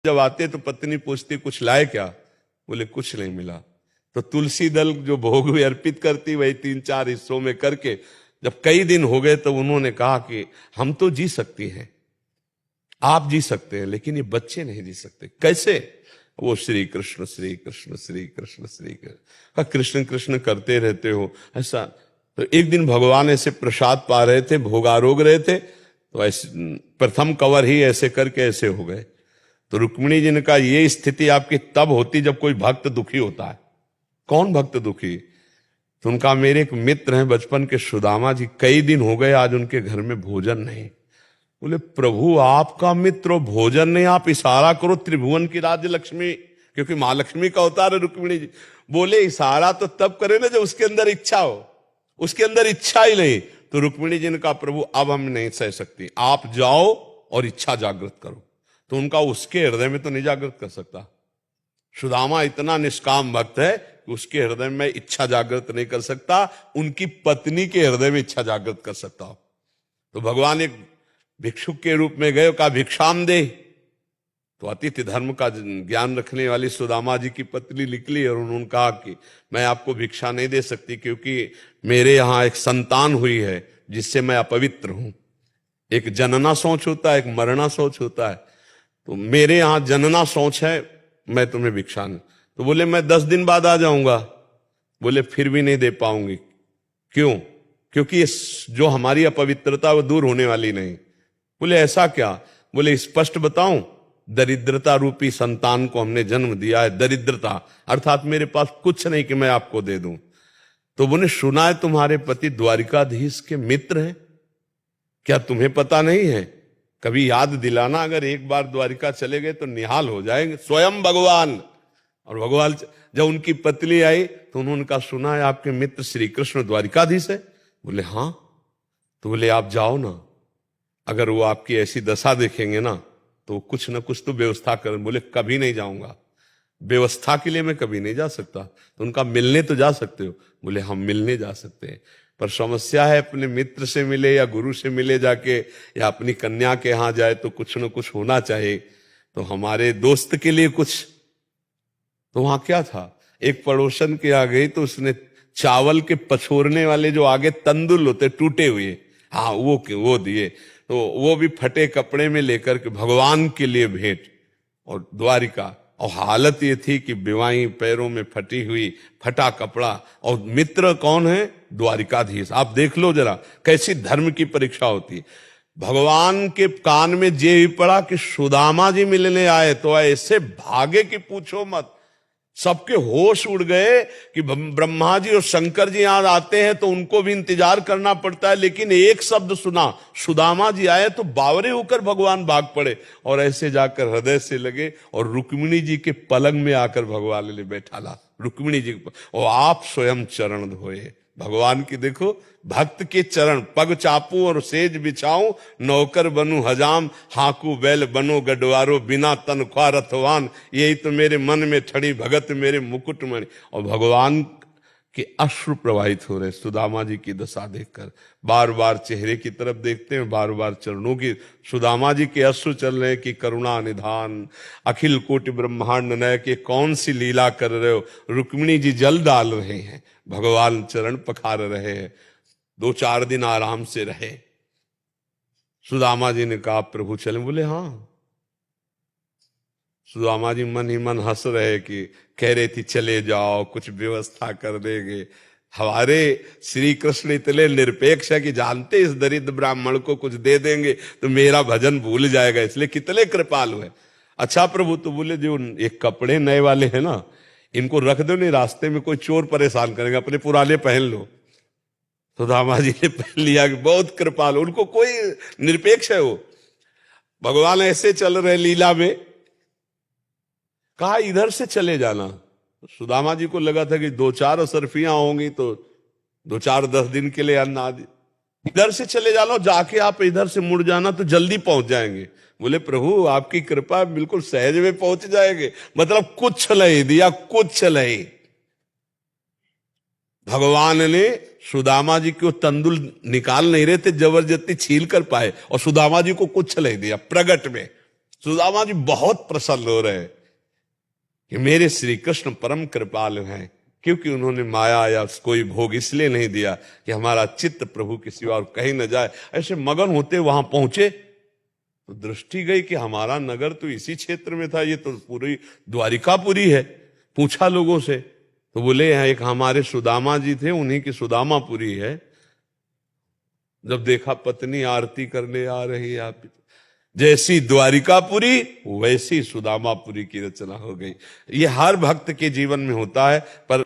जब आते तो पत्नी पूछती कुछ लाए क्या? बोले कुछ नहीं मिला। तो तुलसी दल जो भोग भी अर्पित करती वही 3-4 हिस्सों में करके जब कई दिन हो गए तो उन्होंने कहा कि हम तो जी सकती हैं, आप जी सकते हैं, लेकिन ये बच्चे नहीं जी सकते। कैसे? वो श्री कृष्ण श्री कृष्ण श्री कृष्ण श्री कृष्ण कृष्ण कृष्ण करते रहते हो ऐसा। तो एक दिन भगवान ऐसे प्रसाद पा रहे थे, भोगारोग रहे थे, तो ऐसे प्रथम कवर ही ऐसे करके ऐसे हो गए। तो रुक्मिणी जी ने कहा ये स्थिति आपकी तब होती जब कोई भक्त दुखी होता है। कौन भक्त दुखी? तो उनका मेरे एक मित्र हैं बचपन के, सुदामा जी, कई दिन हो गए आज उनके घर में भोजन नहीं। बोले प्रभु आपका मित्र भोजन नहीं, आप इशारा करो त्रिभुवन की राज्य लक्ष्मी, क्योंकि महालक्ष्मी का अवतार है रुक्मिणी जी। बोले इशारा तो तब करे ना जब उसके अंदर इच्छा हो, उसके अंदर इच्छा ही नहीं। तो रुक्मिणी जी ने कहा प्रभु अब हम नहीं सह सकती, आप जाओ और इच्छा जागृत करो। तो उनका उसके हृदय में तो नहीं जागृत कर सकता। सुदामा इतना निष्काम भक्त है कि उसके हृदय में इच्छा जागृत नहीं कर सकता, उनकी पत्नी के हृदय में इच्छा जागृत कर सकता हो। तो भगवान एक भिक्षुक के रूप में गए, कहा भिक्षाम दे। तो अतिथि धर्म का ज्ञान रखने वाली सुदामा जी की पत्नी निकली और उन्होंने कहा कि मैं आपको भिक्षा नहीं दे सकती क्योंकि मेरे यहां एक संतान हुई है जिससे मैं अपवित्र हूं। एक जनना सोच होता है, एक मरना सोच होता है। तो मेरे यहां जनना सोच है, मैं तुम्हें भिक्षा नहीं। तो बोले मैं 10 दिन बाद आ जाऊंगा। बोले फिर भी नहीं दे पाऊंगी। क्यों? क्योंकि ये जो हमारी अपवित्रता वो दूर होने वाली नहीं। बोले ऐसा क्या? बोले स्पष्ट बताऊं, दरिद्रता रूपी संतान को हमने जन्म दिया है। दरिद्रता अर्थात मेरे पास कुछ नहीं कि मैं आपको दे दूं। तो बोले सुना है तुम्हारे पति द्वारिकाधीश के मित्र हैं, क्या तुम्हें पता नहीं है? कभी याद दिलाना, अगर एक बार द्वारिका चले गए तो निहाल हो जाएंगे स्वयं भगवान। और भगवान जब उनकी पत्नी आई तो उन्होंने कहा सुना है आपके मित्र श्री कृष्ण द्वारिकाधीश है। बोले हाँ। तो बोले आप जाओ ना, अगर वो आपकी ऐसी दशा देखेंगे ना तो कुछ ना कुछ तो व्यवस्था कर। बोले कभी नहीं जाऊंगा, व्यवस्था के लिए मैं कभी नहीं जा सकता। तो उनका मिलने तो जा सकते हो? बोले हम मिलने जा सकते हैं, पर समस्या है अपने मित्र से मिले या गुरु से मिले जाके या अपनी कन्या के यहां जाए तो कुछ ना कुछ होना चाहिए। तो हमारे दोस्त के लिए कुछ। तो वहां क्या था, एक पड़ोसन के आ गई तो उसने चावल के पछोरने वाले जो आगे तंदुल होते टूटे हुए, हाँ वो दिए। तो वो भी फटे कपड़े में लेकर के भगवान के लिए भेंट। और द्वारिका, और हालत ये थी कि बिवाई पैरों में फटी हुई, फटा कपड़ा, और मित्र कौन है? द्वारिकाधीश। आप देख लो जरा कैसी धर्म की परीक्षा होती है। भगवान के कान में जे ही पड़ा कि सुदामा जी मिलने आए तो ऐसे भागे कि पूछो मत। सबके होश उड़ गए कि ब्रह्मा जी और शंकर जी यहां आते हैं तो उनको भी इंतजार करना पड़ता है, लेकिन एक शब्द सुना सुदामा जी आए तो बावरे होकर भगवान भाग पड़े और ऐसे जाकर हृदय से लगे और रुक्मिणी जी के पलंग में आकर भगवान ने बैठा ला। रुक्मिणी जी और आप स्वयं चरण धोए। भगवान की देखो, भक्त के चरण, पग चापू और सेज बिछाऊं, नौकर बनू हजाम, हाकू बैल बनो गडवारो, बिना तनख्वाह रथवान, यही तो मेरे मन में ठड़ी भगत मेरे मुकुट मणि। और भगवान के अश्रु प्रवाहित हो रहे सुदामा जी की दशा देखकर। बार बार चेहरे की तरफ देखते हैं, बार बार चरणों की। सुदामा जी के अश्रु चल रहे कि करुणा निधान अखिल कोटि ब्रह्मांड नय के कौन सी लीला कर रहे हो। रुक्मिणी जी जल डाल रहे हैं, भगवान चरण पखार रहे हैं। 2-4 दिन आराम से रहे। सुदामा जी ने कहा प्रभु चले? बोले हाँ। सुदामा जी मन ही मन हंस रहे कि कह रहे थी चले जाओ, कुछ व्यवस्था कर देंगे। हमारे श्री कृष्ण इतने निरपेक्ष है कि जानते इस दरिद्र ब्राह्मण को कुछ दे देंगे तो मेरा भजन भूल जाएगा, इसलिए कितने कृपालु है। अच्छा प्रभु, तो बोले जो एक कपड़े नए वाले हैं ना, इनको रख दो, नहीं रास्ते में कोई चोर परेशान करेगा, अपने पुराने पहन लो। सुदामा जी ने पहन लिया कि बहुत कृपालु, उनको कोई निरपेक्ष है वो। भगवान ऐसे चल रहे लीला में, कहा इधर से चले जाना। सुदामा जी को लगा था कि 2-4 असरफियां होंगी तो 2-4-10 दिन के लिए अन्न आदि, इधर से चले जाना, जाके आप इधर से मुड़ जाना तो जल्दी पहुंच जाएंगे। बोले प्रभु आपकी कृपा, बिल्कुल सहज में पहुंच जाएंगे। मतलब कुछ नहीं दिया, कुछ नहीं। भगवान ने सुदामा जी को तंदुल निकाल नहीं रहे थे, जबरदस्ती छील कर पाए और सुदामा जी को कुछ नहीं दिया प्रगट में। सुदामा जी बहुत प्रसन्न हो रहे कि मेरे श्री कृष्ण परम कृपालु हैं, क्योंकि उन्होंने माया या कोई भोग इसलिए नहीं दिया कि हमारा चित्त प्रभु के सिवा और कहीं न जाए। ऐसे मगन होते वहां पहुंचे तो दृष्टि गई कि हमारा नगर तो इसी क्षेत्र में था, ये तो पूरी द्वारिकापुरी है। पूछा लोगों से तो बोले यहाँ एक हमारे सुदामा जी थे, उन्हीं की सुदामापुरी है। जब देखा पत्नी आरती करने आ रही है, आप जैसी द्वारिकापुरी वैसी सुदामापुरी की रचना हो गई। ये हर भक्त के जीवन में होता है, पर